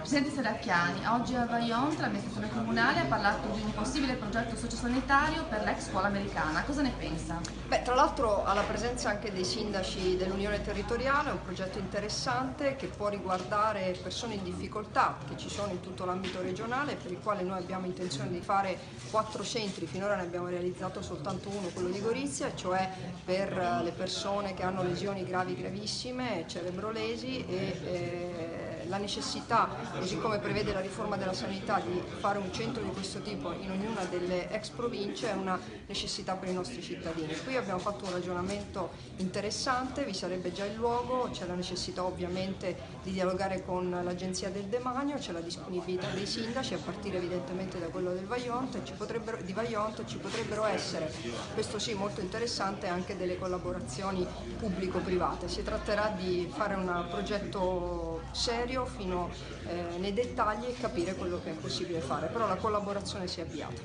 Presidente Serracchiani, oggi a Vajont l'amministrazione comunale ha parlato di un possibile progetto sociosanitario per l'ex scuola americana. Cosa ne pensa? Tra l'altro alla presenza anche dei sindaci dell'Unione Territoriale, è un progetto interessante che può riguardare persone in difficoltà che ci sono in tutto l'ambito regionale, per il quale noi abbiamo intenzione di fare 4 centri, finora ne abbiamo realizzato soltanto uno, quello di Gorizia, cioè per le persone che hanno lesioni gravi, gravissime, cerebrolesi la necessità, così come prevede la riforma della sanità, di fare un centro di questo tipo in ognuna delle ex province è una necessità per i nostri cittadini. Qui abbiamo fatto un ragionamento interessante, vi sarebbe già il luogo, c'è la necessità ovviamente di dialogare con l'Agenzia del Demanio, c'è la disponibilità dei sindaci a partire evidentemente da quello del Vajont, di Vajont ci potrebbero essere, questo sì molto interessante, anche delle collaborazioni pubblico-private. Si tratterà di fare un progetto serio fino nei dettagli e capire quello che è possibile fare, però la collaborazione si è avviata.